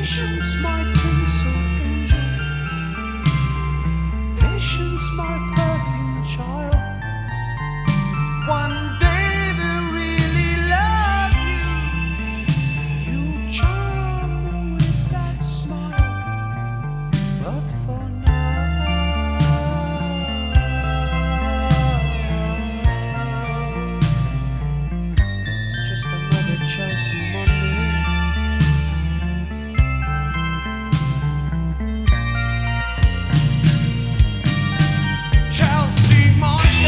Patience, my tinsel angel. Patience, my perfume child. One day they'll really love you. You'll charm them with that smile. But for now, it's just another Chelsea Monday. Chelsea Monday.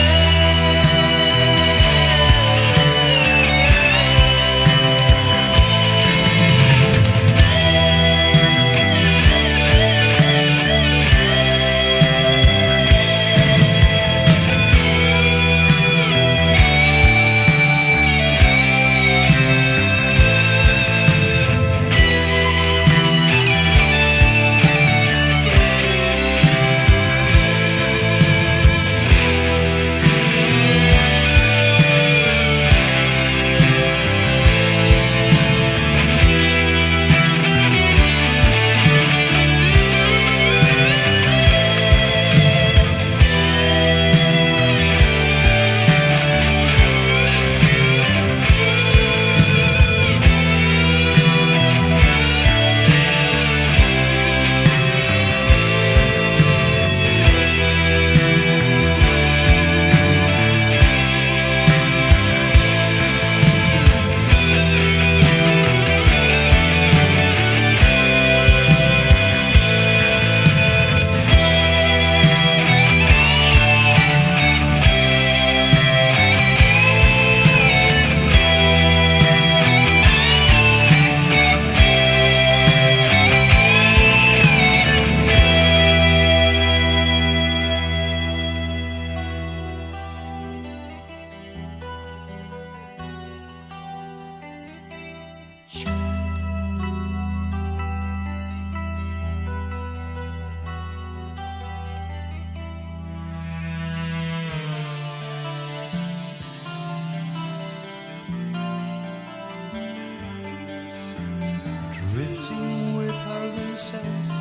Drifting with her incense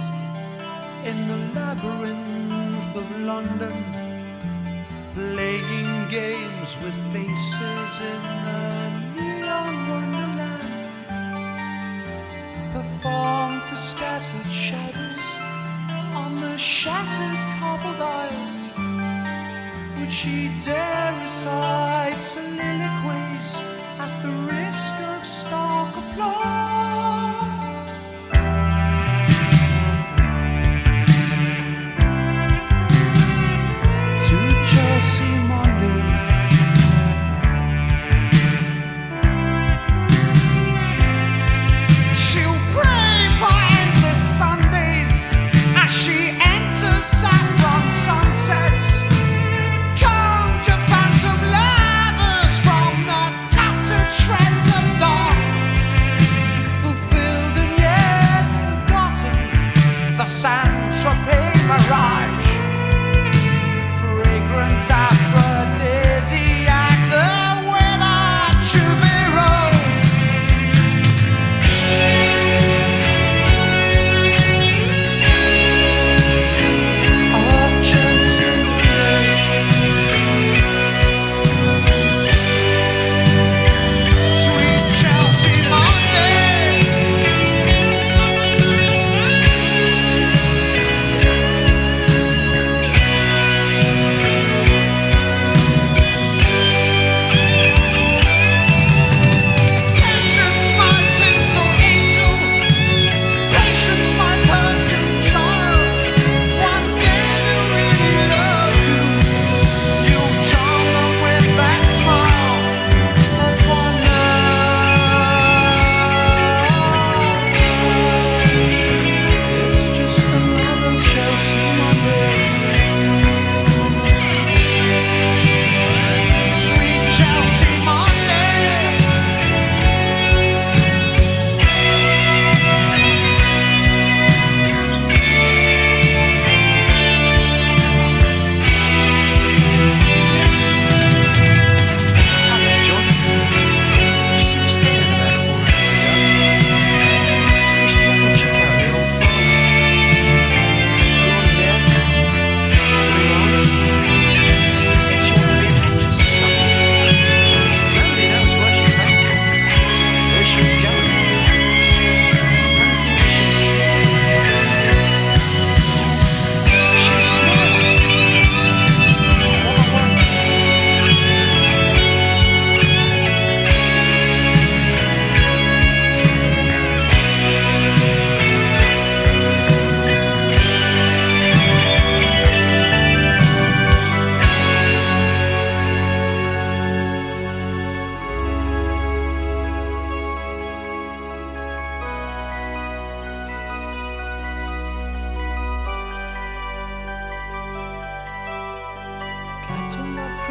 in the labyrinth of London, playing games with faces in the neon wonderland, perform to scattered shadows on the shattered cobbled aisles. Would she dare recite soliloquies at the risk of stark applause? Chelsea Monday. She'll pray for endless Sundays as she enters saffron sunsets. Conjure phantom lathers from the tattered shreds of dawn. Fulfilled and yet forgotten, the Saint-Tropez mirage. Fragrant aphrodisiac, the weather troubadours. Of Chelsea Monday. Sweet Chelsea Monday.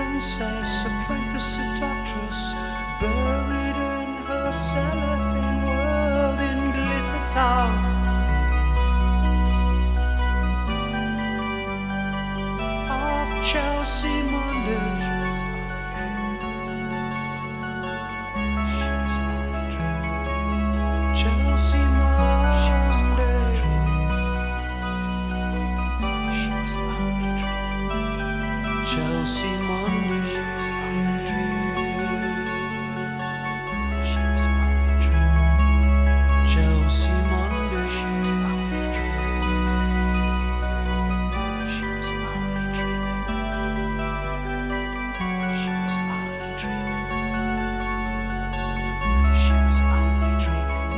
princess, apprentice, seductress, buried in her cellophane world in Glitter Town. Of Chelsea Monday, Chelsea Monday. Chelsea Monday. She was only dreaming. Chelsea Monday. She was only dreaming. She was only dreaming. She was only dreaming. She was only dreaming.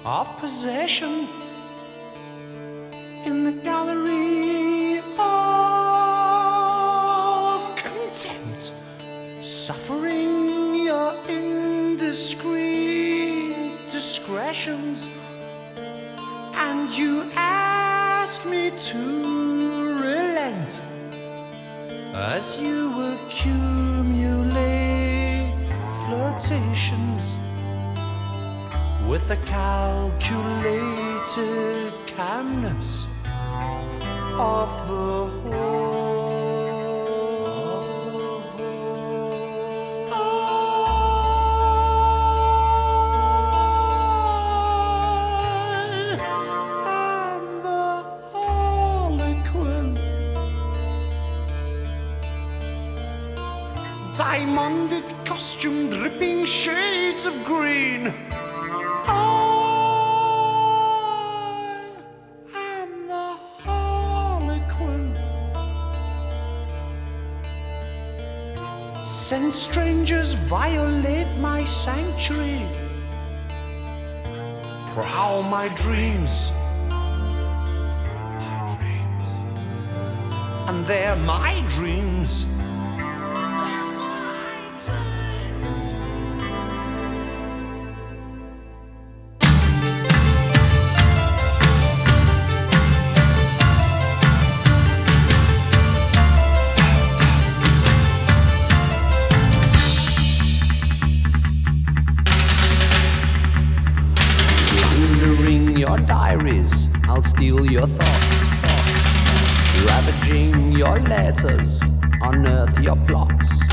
Of possession in the gallery of contempt, suffering your indiscreet discretions, and you ask me to relent as you accumulate flirtations with a calculated calmness of the whole. I am the Harlequin, diamonded costume dripping shades of green. I am the Harlequin, since strangers violate my sanctuary, prowl my dreams, and they're my dreams. Your diaries, I'll steal your thoughts, ravaging your letters, unearth your plots.